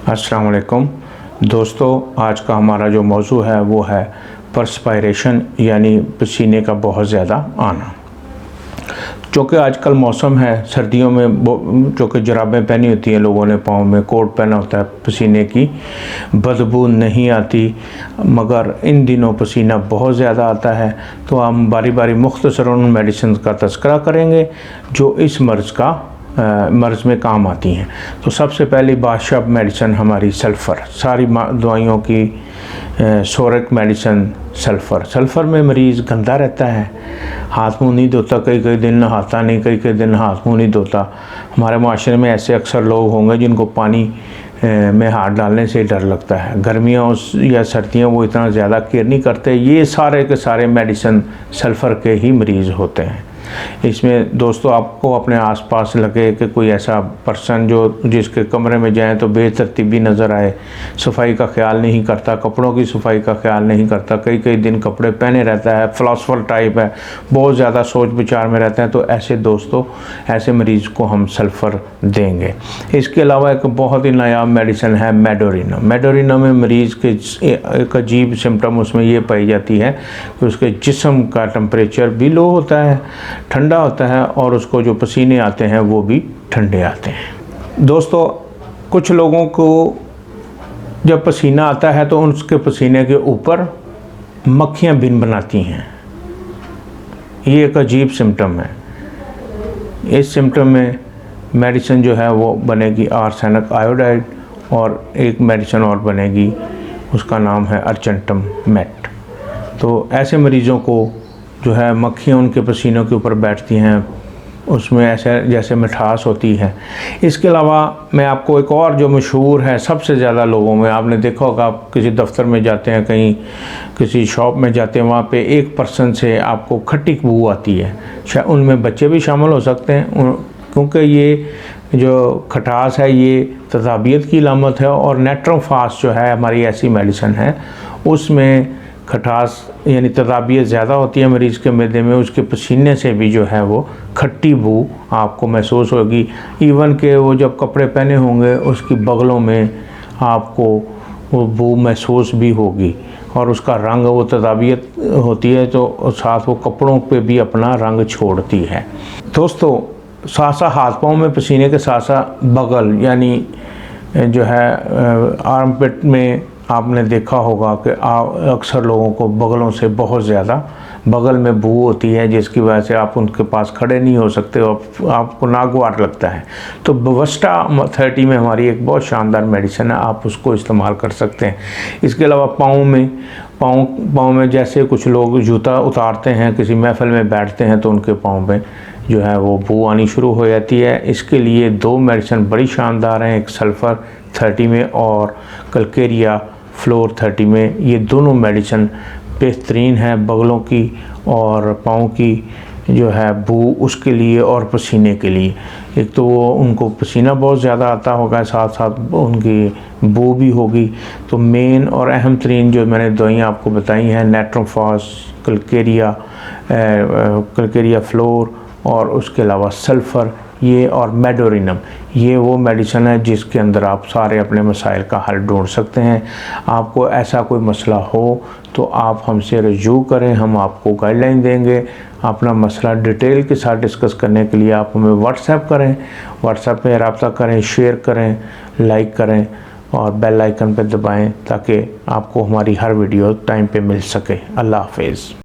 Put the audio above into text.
अस्सलाम वालेकुम दोस्तों, आज का हमारा जो मौजू है वो है परस्पायरेशन यानी पसीने का बहुत ज़्यादा आना। चूँकि आजकल मौसम है सर्दियों में, चूँकि जुराबें पहनी होती हैं लोगों ने, पाँव में कोट पहना होता है, पसीने की बदबू नहीं आती, मगर इन दिनों पसीना बहुत ज़्यादा आता है। तो हम बारी बारी मुख्तसर उन मेडिसिन का तज़किरा करेंगे जो इस मर्ज़ में काम आती हैं। तो सबसे पहली बादशाह मेडिसिन हमारी सल्फ़र, सारी दवाइयों की सोरिक मेडिसिन सल्फ़र में मरीज़ गंदा रहता है, हाथ मुंह नहीं धोता, कई दिन नहाता नहीं, कई दिन हाथ मुंह नहीं धोता। हमारे माशरे में ऐसे अक्सर लोग होंगे जिनको पानी में हाथ डालने से डर लगता है। गर्मियों या सर्दियों वो इतना ज़्यादा केयर नहीं करते। ये सारे के सारे मेडिसिन सल्फ़र के ही मरीज़ होते हैं। इसमें दोस्तों आपको अपने आसपास लगे कि कोई ऐसा पर्सन जिसके कमरे में जाएं तो बेतरतीबी नज़र आए, सफाई का ख्याल नहीं करता, कपड़ों की सफाई का ख्याल नहीं करता, कई दिन कपड़े पहने रहता है, फिलॉसफर टाइप है, बहुत ज़्यादा सोच विचार में रहते हैं, तो ऐसे दोस्तों, ऐसे मरीज़ को हम सल्फ़र देंगे। इसके अलावा एक बहुत ही नायाब मेडिसिन है मेडोरिना में मरीज़ के एक अजीब सिम्टम उसमें ये पाई जाती है कि उसके जिस्म का टेम्परेचर भी लो होता है, ठंडा होता है, और उसको जो पसीने आते हैं वो भी ठंडे आते हैं। दोस्तों, कुछ लोगों को जब पसीना आता है तो उसके पसीने के ऊपर मक्खियाँ बिन बनाती हैं। ये एक अजीब सिम्टम है। इस सिम्टम में मेडिसिन जो है वो बनेगी आर्सेनिक आयोडाइड, और एक मेडिसिन और बनेगी, उसका नाम है अर्जेंटम मेट। तो ऐसे मरीज़ों को जो है मक्खियाँ उनके पसीनों के ऊपर बैठती हैं, उसमें ऐसे जैसे मिठास होती है। इसके अलावा मैं आपको एक और जो मशहूर है सबसे ज़्यादा लोगों में, आपने देखा होगा, आप किसी दफ्तर में जाते हैं, कहीं किसी शॉप में जाते हैं, वहाँ पे एक पर्सन से आपको खट्टी बू आती है। शायद उनमें बच्चे भी शामिल हो सकते हैं, क्योंकि ये जो खटास है ये तज़ाबियत की अलामत है। और नेट्रोफास जो है हमारी ऐसी मेडिसिन है, उसमें खटास यानी तज़ाबियत ज़्यादा होती है मरीज़ के मैदे में, उसके पसीने से भी जो है वो खट्टी बू आपको महसूस होगी। इवन के वो जब कपड़े पहने होंगे उसकी बगलों में आपको वो बू महसूस भी होगी, और उसका रंग, वो तज़ाबियत होती है तो साथ वो कपड़ों पे भी अपना रंग छोड़ती है। दोस्तों, साथ हाथ पाँव में पसीने के साथ बगल यानी जो है आर्मपिट में आपने देखा होगा कि अक्सर लोगों को बगलों से बहुत ज़्यादा बगल में बू होती है, जिसकी वजह से आप उनके पास खड़े नहीं हो सकते, और आपको नागवार लगता है। तो बवस्टा 30 में हमारी एक बहुत शानदार मेडिसिन है, आप उसको इस्तेमाल कर सकते हैं। इसके अलावा पाँव में जैसे कुछ लोग जूता उतारते हैं, किसी महफिल में बैठते हैं तो उनके पाँव में जो है वो बू आनी शुरू हो जाती है। इसके लिए 2 मेडिसिन बड़ी शानदार हैं, एक सल्फ़र 30 में और कलकेरिया फ्लोर 30 में। ये दोनों मेडिसिन बेहतरीन है बगलों की और पाँव की जो है बू उसके लिए और पसीने के लिए। एक तो वो उनको पसीना बहुत ज़्यादा आता होगा, साथ उनकी बू भी होगी। तो मेन और अहम तरीन जो मैंने दवाइयाँ आपको बताई हैं, नेट्रोफास, कलकेरिया फ्लोर, और उसके अलावा सल्फ़र, ये और मेडोरिनम, ये वो मेडिसिन है जिसके अंदर आप सारे अपने मसाइल का हल ढूंढ सकते हैं। आपको ऐसा कोई मसला हो तो आप हमसे रजू करें, हम आपको गाइडलाइन देंगे। अपना मसला डिटेल के साथ डिस्कस करने के लिए आप हमें व्हाट्सएप करें, व्हाट्सएप पे रब्ता करें, शेयर करें, लाइक करें और बेल आइकन पर दबाएं ताकि आपको हमारी हर वीडियो टाइम पे मिल सके। अल्लाह हाफिज़।